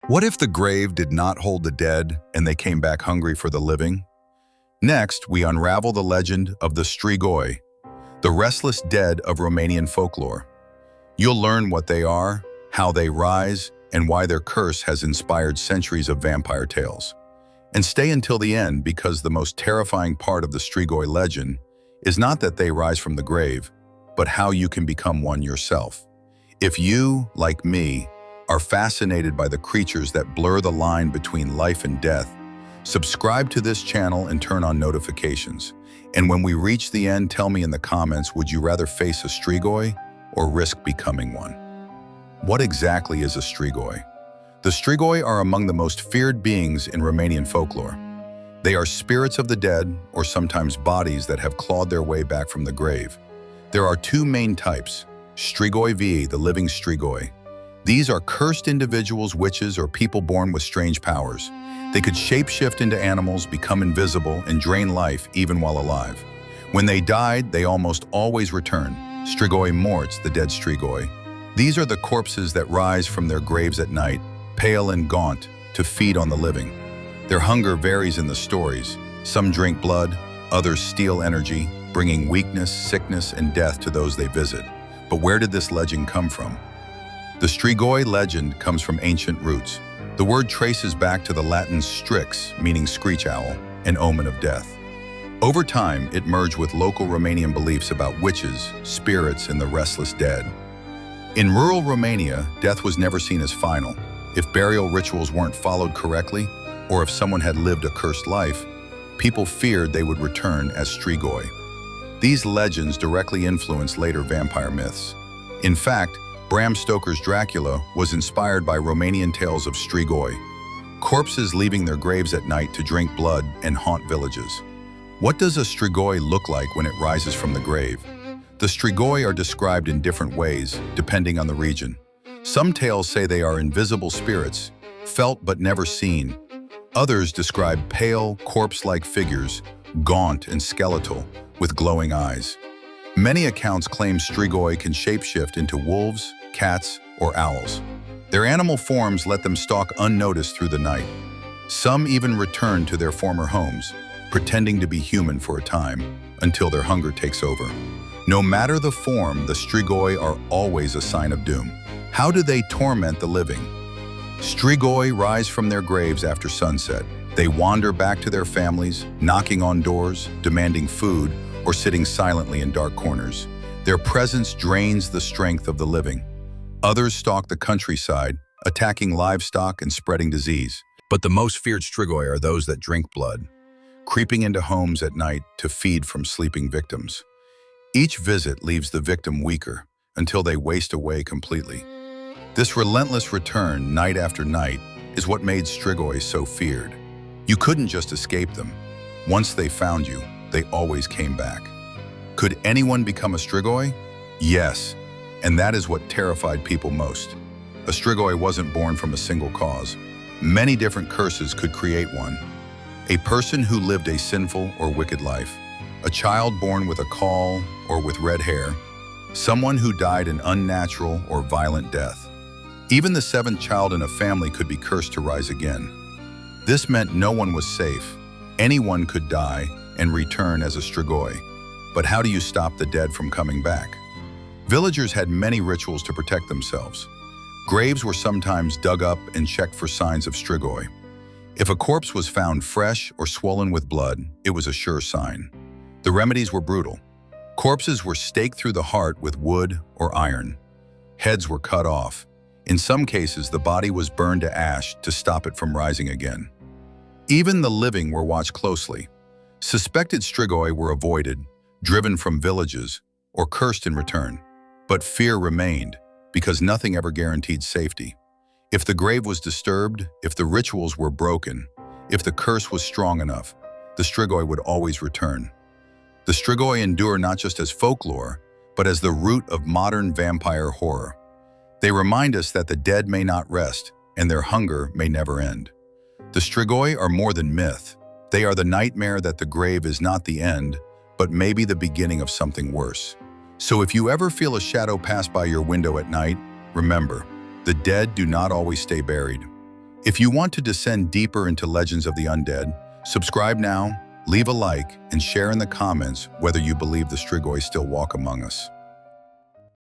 What if the grave did not hold the dead and they came back hungry for the living? Next, we unravel the legend of the Strigoi, the restless dead of Romanian folklore. You'll learn what they are, how they rise, and why their curse has inspired centuries of vampire tales. And stay until the end, because the most terrifying part of the Strigoi legend is not that they rise from the grave, but how you can become one yourself. If you, like me, are fascinated by the creatures that blur the line between life and death, subscribe to this channel and turn on notifications. And when we reach the end, tell me in the comments, would you rather face a Strigoi or risk becoming one? What exactly is a Strigoi? The Strigoi are among the most feared beings in Romanian folklore. They are spirits of the dead, or sometimes bodies that have clawed their way back from the grave. There are two main types: Strigoi vii, the living Strigoi. These are cursed individuals, witches, or people born with strange powers. They could shapeshift into animals, become invisible, and drain life even while alive. When they died, they almost always return. Strigoi morts, the dead Strigoi. These are the corpses that rise from their graves at night, pale and gaunt, to feed on the living. Their hunger varies in the stories. Some drink blood, others steal energy, bringing weakness, sickness, and death to those they visit. But where did this legend come from? The Strigoi legend comes from ancient roots. The word traces back to the Latin strix, meaning screech owl, an omen of death. Over time, it merged with local Romanian beliefs about witches, spirits, and the restless dead. In rural Romania, death was never seen as final. If burial rituals weren't followed correctly, or if someone had lived a cursed life, people feared they would return as Strigoi. These legends directly influenced later vampire myths. In fact, Bram Stoker's Dracula was inspired by Romanian tales of Strigoi, corpses leaving their graves at night to drink blood and haunt villages. What does a Strigoi look like when it rises from the grave? The Strigoi are described in different ways, depending on the region. Some tales say they are invisible spirits, felt but never seen. Others describe pale, corpse-like figures, gaunt and skeletal, with glowing eyes. Many accounts claim Strigoi can shapeshift into wolves, cats, or owls. Their animal forms let them stalk unnoticed through the night. Some even return to their former homes, pretending to be human for a time, until their hunger takes over. No matter the form, the Strigoi are always a sign of doom. How do they torment the living? Strigoi rise from their graves after sunset. They wander back to their families, knocking on doors, demanding food, or sitting silently in dark corners. Their presence drains the strength of the living. Others stalk the countryside, attacking livestock and spreading disease. But the most feared Strigoi are those that drink blood, creeping into homes at night to feed from sleeping victims. Each visit leaves the victim weaker until they waste away completely. This relentless return, night after night, is what made Strigoi so feared. You couldn't just escape them. Once they found you, they always came back. Could anyone become a Strigoi? Yes, and that is what terrified people most. A Strigoi wasn't born from a single cause. Many different curses could create one. A person who lived a sinful or wicked life, a child born with a caul or with red hair, someone who died an unnatural or violent death. Even the seventh child in a family could be cursed to rise again. This meant no one was safe. Anyone could die and return as a Strigoi. But how do you stop the dead from coming back? Villagers had many rituals to protect themselves. Graves were sometimes dug up and checked for signs of Strigoi. If a corpse was found fresh or swollen with blood, it was a sure sign. The remedies were brutal. Corpses were staked through the heart with wood or iron. Heads were cut off. In some cases, the body was burned to ash to stop it from rising again. Even the living were watched closely. Suspected Strigoi were avoided, driven from villages, or cursed in return. But fear remained, because nothing ever guaranteed safety. If the grave was disturbed, if the rituals were broken, if the curse was strong enough, the Strigoi would always return. The Strigoi endure not just as folklore, but as the root of modern vampire horror. They remind us that the dead may not rest, and their hunger may never end. The Strigoi are more than myth. They are the nightmare that the grave is not the end, but maybe the beginning of something worse. So if you ever feel a shadow pass by your window at night, remember, the dead do not always stay buried. If you want to descend deeper into legends of the undead, subscribe now, leave a like, and share in the comments whether you believe the Strigoi still walk among us.